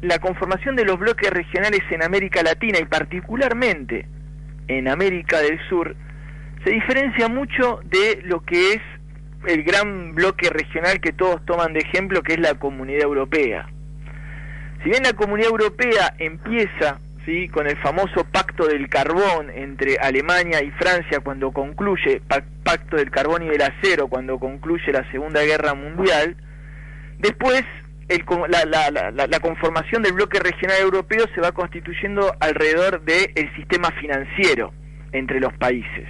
la conformación de los bloques regionales en América Latina y particularmente en América del Sur se diferencia mucho de lo que es el gran bloque regional que todos toman de ejemplo, que es la Comunidad Europea. Si bien la Comunidad Europea empieza, ¿sí?, con el famoso Pacto del Carbón entre Alemania y Francia cuando concluye, Pacto del Carbón y del Acero, cuando concluye la Segunda Guerra Mundial, después la conformación del bloque regional europeo se va constituyendo alrededor del sistema financiero entre los países.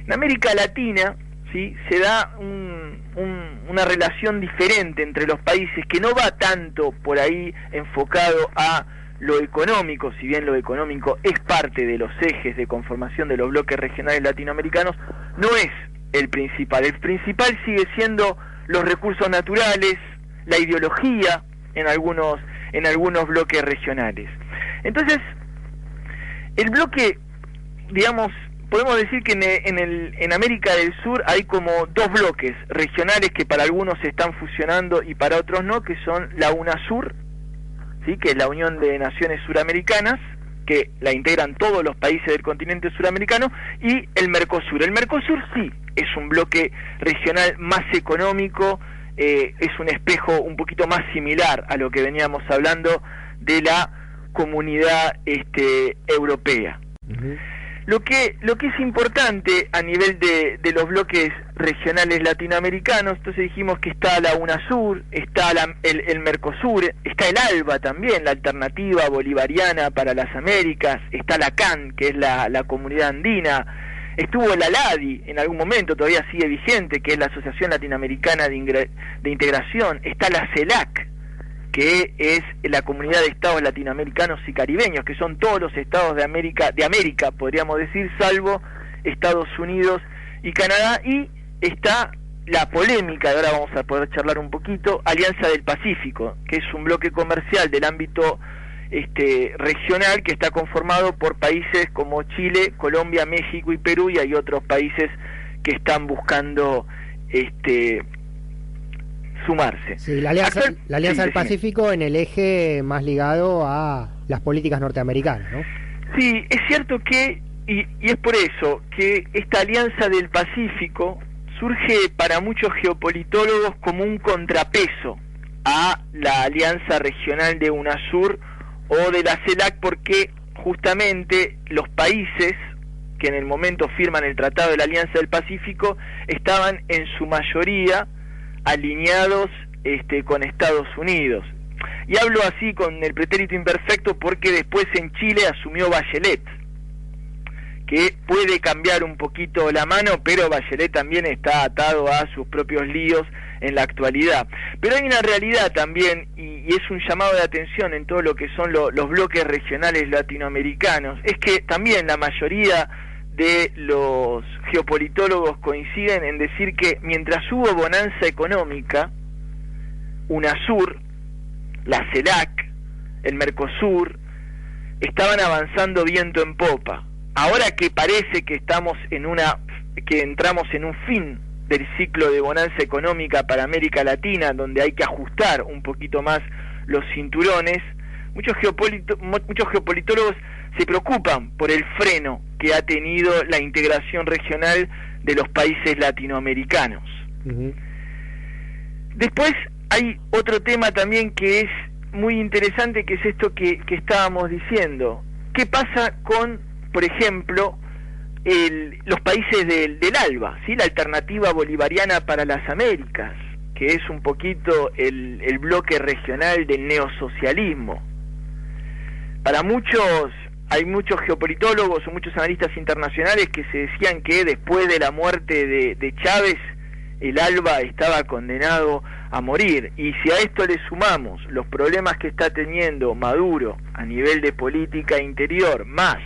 En América Latina, ¿sí?, se da una relación diferente entre los países que no va tanto por ahí enfocado a lo económico, si bien lo económico es parte de los ejes de conformación de los bloques regionales latinoamericanos, no es el principal. El principal sigue siendo los recursos naturales, la ideología en algunos bloques regionales. Entonces, el bloque, digamos, podemos decir que en América del Sur hay como dos bloques regionales que para algunos se están fusionando y para otros no, que son la UNASUR, ¿sí?, que es la Unión de Naciones Suramericanas, que la integran todos los países del continente suramericano, y el Mercosur. El Mercosur sí es un bloque regional más económico, es un espejo un poquito más similar a lo que veníamos hablando de la comunidad europea. Uh-huh. Lo que es importante a nivel de los bloques regionales latinoamericanos, entonces dijimos que está la UNASUR, está el Mercosur, está el ALBA también, la Alternativa Bolivariana para las Américas, está la CAN, que es la Comunidad Andina, estuvo la LADI en algún momento, todavía sigue vigente, que es la Asociación Latinoamericana de Integración, está la CELAC, que es la Comunidad de Estados Latinoamericanos y Caribeños, que son todos los estados de América, podríamos decir, salvo Estados Unidos y Canadá, y está la polémica, y ahora vamos a poder charlar un poquito, Alianza del Pacífico, que es un bloque comercial del ámbito regional que está conformado por países como Chile, Colombia, México y Perú, y hay otros países que están buscando sumarse. Sí, la Alianza del Pacífico en el eje más ligado a las políticas norteamericanas, ¿no? Sí, es cierto que, y es por eso, que esta Alianza del Pacífico surge para muchos geopolitólogos como un contrapeso a la Alianza Regional de UNASUR o de la CELAC, porque justamente los países que en el momento firman el Tratado de la Alianza del Pacífico estaban en su mayoría alineados con Estados Unidos. Y hablo así con el pretérito imperfecto porque después en Chile asumió Bachelet, que puede cambiar un poquito la mano, pero Bachelet también está atado a sus propios líos en la actualidad. Pero hay una realidad también, y es un llamado de atención en todo lo que son los bloques regionales latinoamericanos, es que también la mayoría de los geopolitólogos coinciden en decir que mientras hubo bonanza económica, UNASUR, la CELAC, el Mercosur, estaban avanzando viento en popa. Ahora que parece que entramos en un fin del ciclo de bonanza económica para América Latina, donde hay que ajustar un poquito más los cinturones, muchos geopolitólogos se preocupan por el freno que ha tenido la integración regional de los países latinoamericanos. Uh-huh. Después hay otro tema también que es muy interesante, que es esto que estábamos diciendo. ¿Qué pasa con, por ejemplo, los países del ALBA, ¿sí?, la Alternativa Bolivariana para las Américas, que es un poquito el bloque regional del neosocialismo? Para muchos, hay muchos geopolitólogos o muchos analistas internacionales que se decían que después de la muerte de Chávez, el ALBA estaba condenado a morir. Y si a esto le sumamos los problemas que está teniendo Maduro a nivel de política interior, más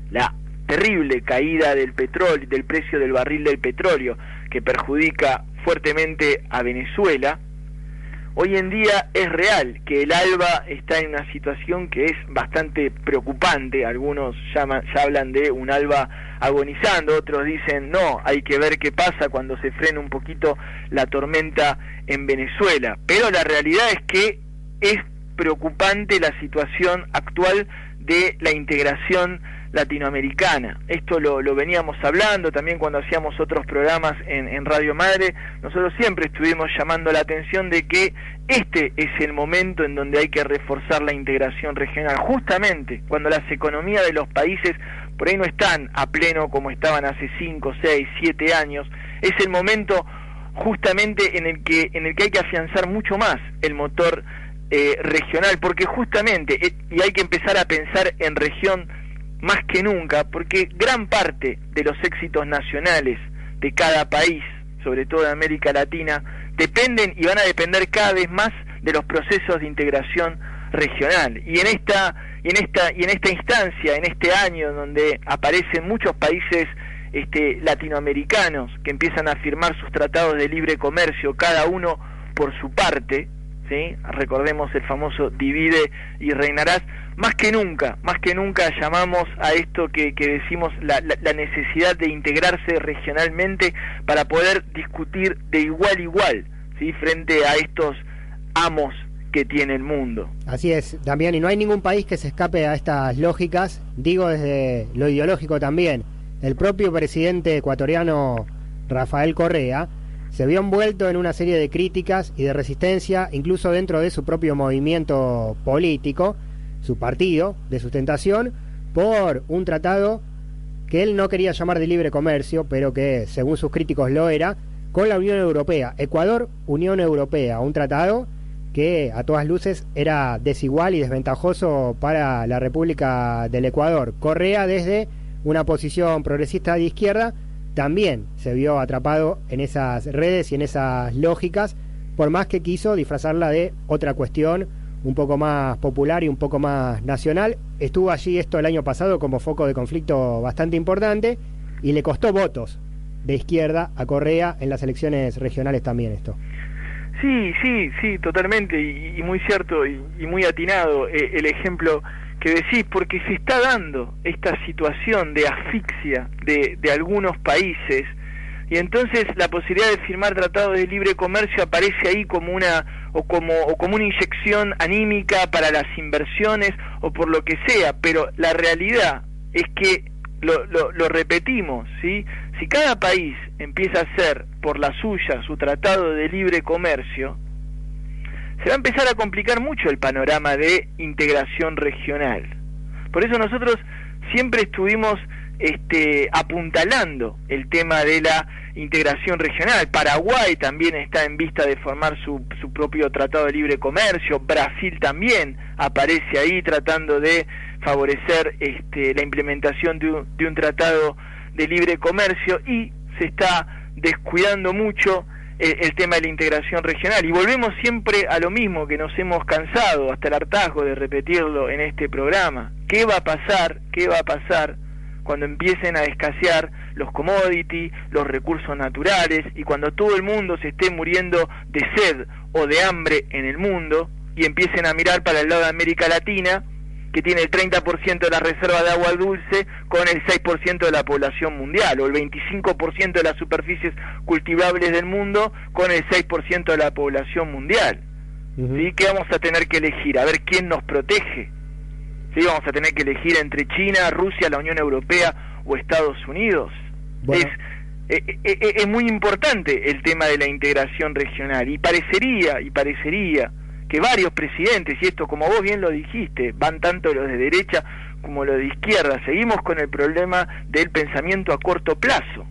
la terrible caída del petróleo, del precio del barril del petróleo, que perjudica fuertemente a Venezuela, hoy en día es real que el ALBA está en una situación que es bastante preocupante. Algunos ya hablan de un ALBA agonizando, otros dicen no, hay que ver qué pasa cuando se frene un poquito la tormenta en Venezuela. Pero la realidad es que es preocupante la situación actual de la integración latinoamericana. Esto lo veníamos hablando también cuando hacíamos otros programas en Radio Madre. Nosotros siempre estuvimos llamando la atención de que este es el momento en donde hay que reforzar la integración regional, justamente cuando las economías de los países por ahí no están a pleno como estaban hace 5, 6, 7 años. Es el momento justamente en el que hay que afianzar mucho más el motor regional, porque justamente, y hay que empezar a pensar en región más que nunca, porque gran parte de los éxitos nacionales de cada país, sobre todo de América Latina, dependen y van a depender cada vez más de los procesos de integración regional. Y en esta instancia, en este año donde aparecen muchos países latinoamericanos que empiezan a firmar sus tratados de libre comercio, cada uno por su parte, ¿sí? Recordemos el famoso divide y reinarás. Más que nunca llamamos a esto que decimos la necesidad de integrarse regionalmente para poder discutir de igual a igual, ¿sí? Frente a estos amos que tiene el mundo. Así es, Damián, y no hay ningún país que se escape a estas lógicas, digo desde lo ideológico también. El propio presidente ecuatoriano Rafael Correa se vio envuelto en una serie de críticas y de resistencia, incluso dentro de su propio movimiento político, su partido de sustentación, por un tratado que él no quería llamar de libre comercio, pero que según sus críticos lo era, con la Unión Europea. Ecuador, Unión Europea, un tratado que a todas luces era desigual y desventajoso para la República del Ecuador. Correa, desde una posición progresista de izquierda, también se vio atrapado en esas redes y en esas lógicas, por más que quiso disfrazarla de otra cuestión un poco más popular y un poco más nacional. Estuvo allí esto el año pasado como foco de conflicto bastante importante y le costó votos de izquierda a Correa en las elecciones regionales también esto. Sí, totalmente, y muy cierto y muy atinado el ejemplo que decís, porque se está dando esta situación de asfixia de algunos países, y entonces la posibilidad de firmar tratados de libre comercio aparece ahí como una inyección anímica para las inversiones o por lo que sea, pero la realidad es que lo repetimos, ¿sí? Si cada país empieza a hacer por la suya su tratado de libre comercio, se va a empezar a complicar mucho el panorama de integración regional. Por eso nosotros siempre estuvimos apuntalando el tema de la integración regional. Paraguay también está en vista de formar su propio tratado de libre comercio. Brasil también aparece ahí tratando de favorecer la implementación de un tratado de libre comercio, y se está descuidando mucho el tema de la integración regional, y volvemos siempre a lo mismo que nos hemos cansado hasta el hartazgo de repetirlo en este programa. ¿Qué va a pasar cuando empiecen a escasear los commodities, los recursos naturales, y cuando todo el mundo se esté muriendo de sed o de hambre en el mundo y empiecen a mirar para el lado de América Latina, que tiene el 30% de la reserva de agua dulce con el 6% de la población mundial, o el 25% de las superficies cultivables del mundo con el 6% de la población mundial? ¿Sí? ¿Qué vamos a tener que elegir? A ver quién nos protege. ¿Sí? Vamos a tener que elegir entre China, Rusia, la Unión Europea o Estados Unidos. Bueno. Es muy importante el tema de la integración regional, y parecería que varios presidentes, y esto como vos bien lo dijiste, van tanto los de derecha como los de izquierda, seguimos con el problema del pensamiento a corto plazo.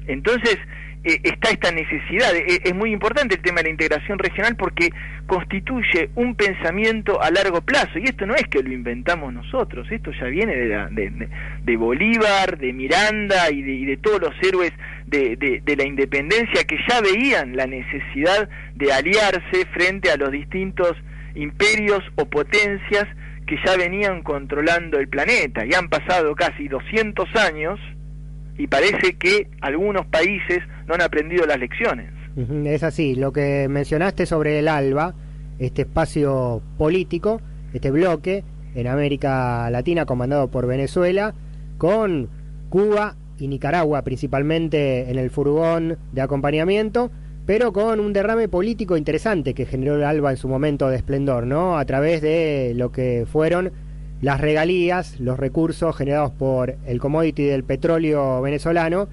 Entonces está esta necesidad, es muy importante el tema de la integración regional porque constituye un pensamiento a largo plazo, y esto no es que lo inventamos nosotros, esto ya viene de Bolívar, de Miranda y de todos los héroes de la independencia, que ya veían la necesidad de aliarse frente a los distintos imperios o potencias que ya venían controlando el planeta, y han pasado casi 200 años y parece que algunos países no han aprendido las lecciones. Es así, lo que mencionaste sobre el ALBA, este espacio político, este bloque en América Latina comandado por Venezuela, con Cuba y Nicaragua principalmente en el furgón de acompañamiento, pero con un derrame político interesante que generó el ALBA en su momento de esplendor, ¿no? A través de lo que fueron las regalías, los recursos generados por el commodity del petróleo venezolano,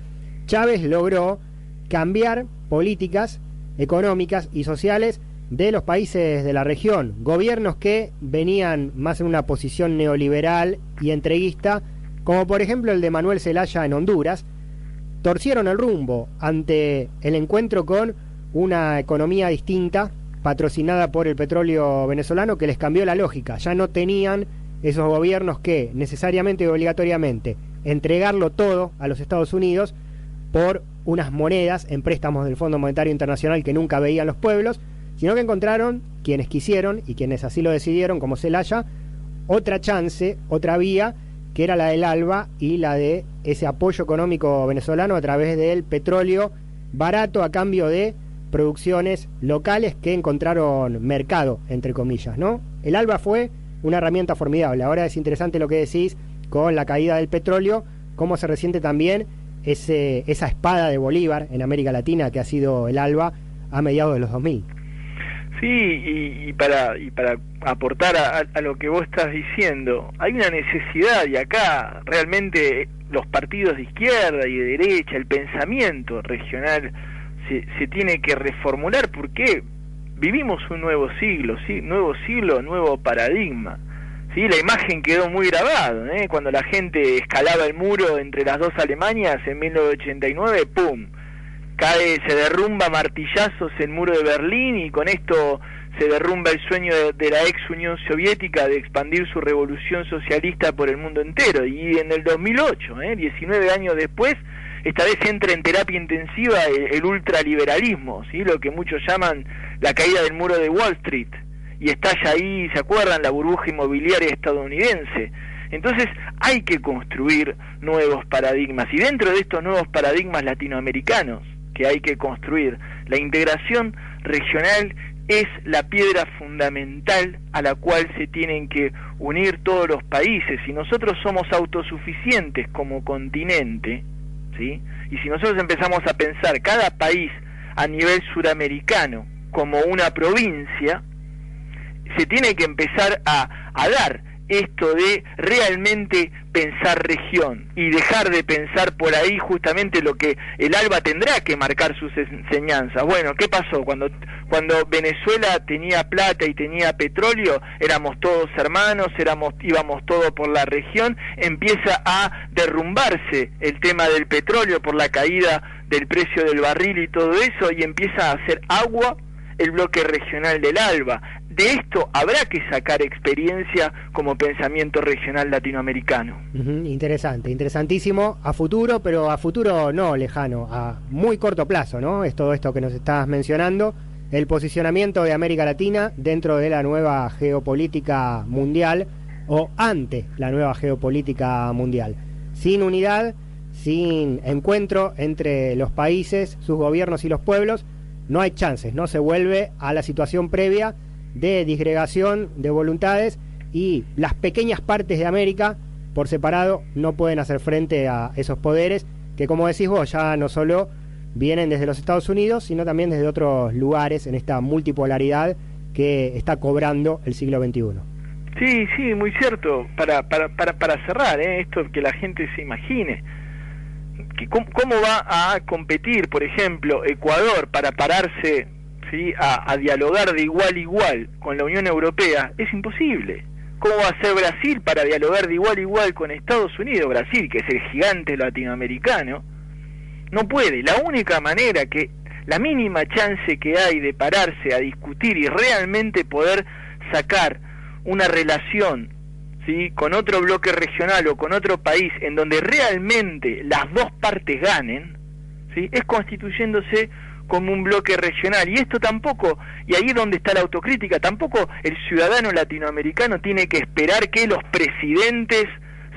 Chávez logró cambiar políticas económicas y sociales de los países de la región, gobiernos que venían más en una posición neoliberal y entreguista, como por ejemplo el de Manuel Zelaya en Honduras, torcieron el rumbo ante el encuentro con una economía distinta, patrocinada por el petróleo venezolano, que les cambió la lógica. Ya no tenían esos gobiernos que necesariamente y obligatoriamente entregarlo todo a los Estados Unidos por unas monedas en préstamos del Fondo Monetario Internacional que nunca veían los pueblos, sino que encontraron, quienes quisieron y quienes así lo decidieron, como Zelaya, otra chance, otra vía, que era la del ALBA y la de ese apoyo económico venezolano a través del petróleo barato a cambio de producciones locales que encontraron mercado, entre comillas, ¿no? El ALBA fue una herramienta formidable. Ahora es interesante lo que decís con la caída del petróleo, cómo se resiente también esa espada de Bolívar en América Latina que ha sido el ALBA a mediados de los 2000. Sí, y para aportar a lo que vos estás diciendo, hay una necesidad, y acá realmente los partidos de izquierda y de derecha, el pensamiento regional se tiene que reformular, porque vivimos un nuevo siglo, ¿sí? Nuevo siglo, nuevo paradigma. Sí, la imagen quedó muy grabada, ¿eh? Cuando la gente escalaba el muro entre las dos Alemanias en 1989, ¡pum!, se derrumba a martillazos el muro de Berlín, y con esto se derrumba el sueño de la ex Unión Soviética de expandir su revolución socialista por el mundo entero. Y en el 2008, 19 años después, esta vez entra en terapia intensiva el ultraliberalismo, ¿sí? Lo que muchos llaman la caída del muro de Wall Street, y estalla ahí, ¿se acuerdan?, la burbuja inmobiliaria estadounidense. Entonces hay que construir nuevos paradigmas, y dentro de estos nuevos paradigmas latinoamericanos que hay que construir, la integración regional es la piedra fundamental a la cual se tienen que unir todos los países. Si nosotros somos autosuficientes como continente, ¿sí?, y si nosotros empezamos a pensar cada país a nivel suramericano como una provincia, se tiene que empezar a dar esto de realmente pensar región y dejar de pensar por ahí justamente lo que el ALBA tendrá que marcar sus enseñanzas. Bueno, ¿qué pasó? Cuando Venezuela tenía plata y tenía petróleo, éramos todos hermanos, íbamos todos por la región. Empieza a derrumbarse el tema del petróleo por la caída del precio del barril y todo eso, y empieza a hacer agua el bloque regional del ALBA. De esto habrá que sacar experiencia como pensamiento regional latinoamericano. Interesante, interesantísimo, a futuro, pero a futuro no lejano, a muy corto plazo, ¿no? Es todo esto que nos estás mencionando, el posicionamiento de América Latina dentro de la nueva geopolítica mundial, o ante la nueva geopolítica mundial. Sin unidad, sin encuentro entre los países, sus gobiernos y los pueblos, no hay chances, no se vuelve a la situación previa de disgregación de voluntades, y las pequeñas partes de América por separado no pueden hacer frente a esos poderes que, como decís vos, ya no solo vienen desde los Estados Unidos, sino también desde otros lugares en esta multipolaridad que está cobrando el siglo XXI. Sí, muy cierto. Para cerrar, esto que la gente se imagine, que cómo va a competir, por ejemplo, Ecuador para pararse, ¿sí?, a dialogar de igual a igual con la Unión Europea. Es imposible. ¿Cómo va a ser Brasil para dialogar de igual a igual con Estados Unidos? Brasil, que es el gigante latinoamericano, no puede. La única manera, que la mínima chance que hay de pararse a discutir y realmente poder sacar una relación, ¿sí?, con otro bloque regional o con otro país en donde realmente las dos partes ganen, ¿sí?, es constituyéndose como un bloque regional. Y esto tampoco, y ahí es donde está la autocrítica, tampoco el ciudadano latinoamericano tiene que esperar que los presidentes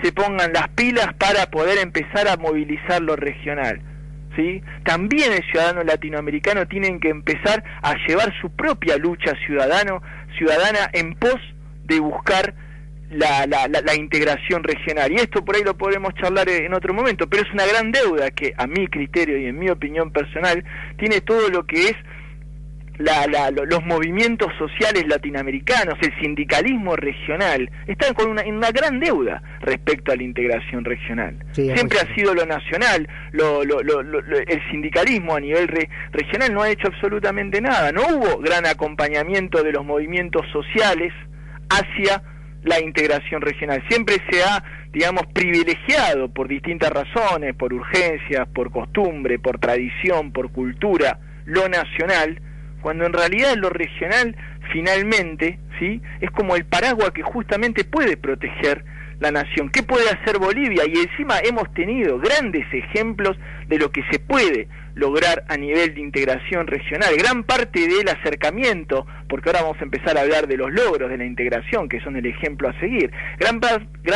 se pongan las pilas para poder empezar a movilizar lo regional, ¿sí? También el ciudadano latinoamericano tiene que empezar a llevar su propia lucha ciudadana en pos de buscar la integración regional, y esto por ahí lo podemos charlar en otro momento, pero es una gran deuda que a mi criterio y en mi opinión personal tiene todo lo que es los movimientos sociales latinoamericanos, el sindicalismo regional, están con una gran deuda respecto a la integración regional. Sí, siempre ha sido lo nacional, el sindicalismo a nivel regional no ha hecho absolutamente nada, no hubo gran acompañamiento de los movimientos sociales hacia la integración regional, siempre se ha, digamos, privilegiado por distintas razones, por urgencias, por costumbre, por tradición, por cultura, lo nacional, cuando en realidad lo regional finalmente, ¿sí?, es como el paraguas que justamente puede proteger la nación. ¿Qué puede hacer Bolivia? Y encima hemos tenido grandes ejemplos de lo que se puede lograr a nivel de integración regional. Gran parte del acercamiento, porque ahora vamos a empezar a hablar de los logros de la integración, que son el ejemplo a seguir, gran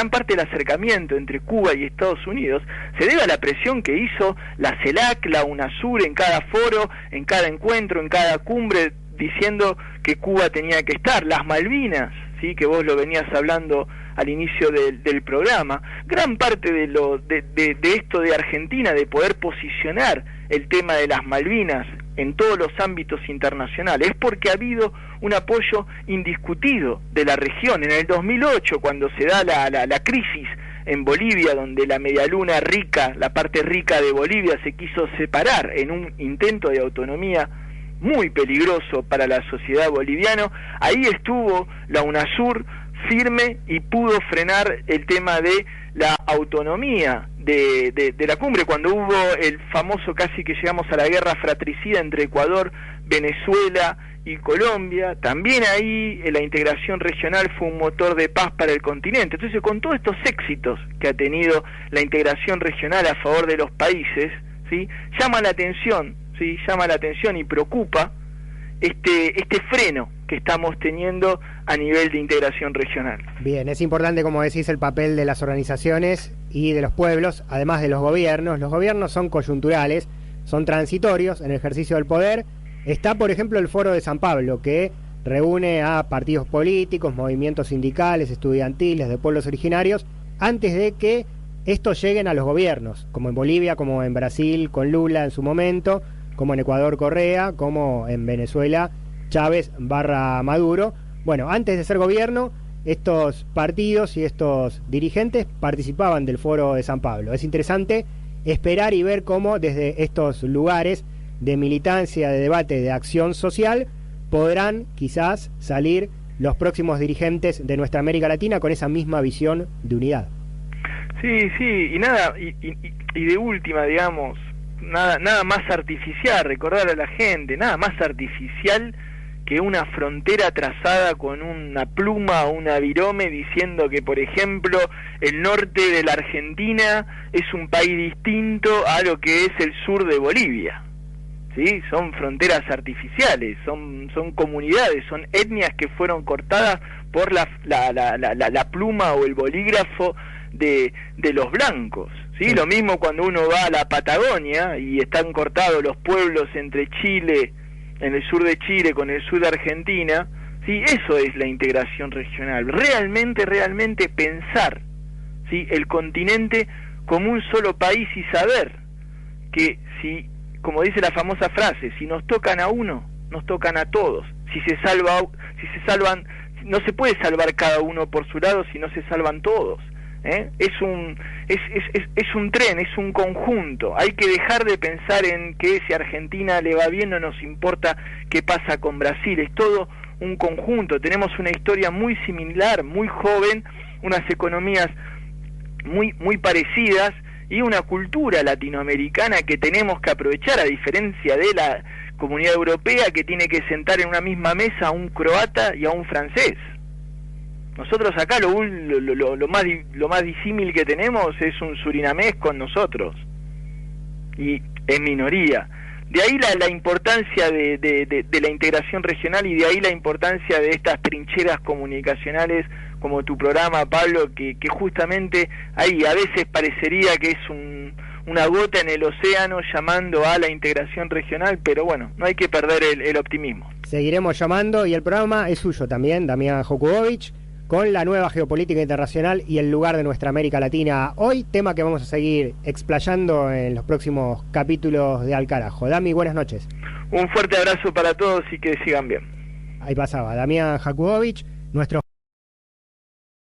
parte del acercamiento entre Cuba y Estados Unidos se debe a la presión que hizo la CELAC, la UNASUR en cada foro, en cada encuentro, en cada cumbre, diciendo que Cuba tenía que estar. Las Malvinas, ¿sí?, que vos lo venías hablando al inicio del programa, gran parte de esto de Argentina, de poder posicionar el tema de las Malvinas en todos los ámbitos internacionales, es porque ha habido un apoyo indiscutido de la región. En el 2008, cuando se da la crisis en Bolivia, donde la medialuna rica, la parte rica de Bolivia se quiso separar en un intento de autonomía muy peligroso para la sociedad boliviana, ahí estuvo la UNASUR firme y pudo frenar el tema de la autonomía de la cumbre, cuando hubo el famoso, casi que llegamos a la guerra fratricida entre Ecuador, Venezuela y Colombia. También ahí la integración regional fue un motor de paz para el continente. Entonces, con todos estos éxitos que ha tenido la integración regional a favor de los países, ¿sí?, llama la atención y preocupa este freno que estamos teniendo a nivel de integración regional. Bien, es importante, como decís, el papel de las organizaciones y de los pueblos, además de los gobiernos. Los gobiernos son coyunturales, son transitorios en el ejercicio del poder. Está, por ejemplo, el Foro de San Pablo, que reúne a partidos políticos, movimientos sindicales, estudiantiles, de pueblos originarios, antes de que estos lleguen a los gobiernos, como en Bolivia, como en Brasil, con Lula en su momento, como en Ecuador Correa, como en Venezuela Chávez / Maduro. Bueno, antes de ser gobierno, estos partidos y estos dirigentes participaban del Foro de San Pablo. Es interesante esperar y ver cómo desde estos lugares de militancia, de debate, de acción social, podrán quizás salir los próximos dirigentes de nuestra América Latina con esa misma visión de unidad. Sí, y de última, digamos, nada más artificial, recordar a la gente, nada más artificial que una frontera trazada con una pluma o una virome diciendo que, por ejemplo, el norte de la Argentina es un país distinto a lo que es el sur de Bolivia. ¿Sí? Son fronteras artificiales, son comunidades, son etnias que fueron cortadas por la pluma o el bolígrafo de los blancos. ¿Sí? Lo mismo cuando uno va a la Patagonia y están cortados los pueblos entre Chile, en el sur de Chile con el sur de Argentina. ¿Sí? Eso es la integración regional, realmente pensar, ¿sí?, el continente como un solo país y saber que, si, como dice la famosa frase, si nos tocan a uno, nos tocan a todos. Si se salvan, no se puede salvar cada uno por su lado si no se salvan todos. Es un tren, es un conjunto. Hay que dejar de pensar en que si a Argentina le va bien no nos importa qué pasa con Brasil. Es todo un conjunto. Tenemos una historia muy similar, muy joven, unas economías muy parecidas y una cultura latinoamericana que tenemos que aprovechar, a diferencia de la Comunidad Europea, que tiene que sentar en una misma mesa a un croata y a un francés. Nosotros acá lo más disímil que tenemos es un surinamés con nosotros, y en minoría. De ahí la importancia de la integración regional, y de ahí la importancia de estas trincheras comunicacionales como tu programa, Pablo, que justamente ahí a veces parecería que es una gota en el océano llamando a la integración regional, pero bueno, no hay que perder el optimismo. Seguiremos llamando, y el programa es suyo también, Damián Jokubovich. con la nueva geopolítica internacional y el lugar de nuestra América Latina hoy, tema que vamos a seguir explayando en los próximos capítulos de Al Carajo. Dami, buenas noches. Un fuerte abrazo para todos y que sigan bien. Ahí pasaba Damián Jakubowicz, nuestro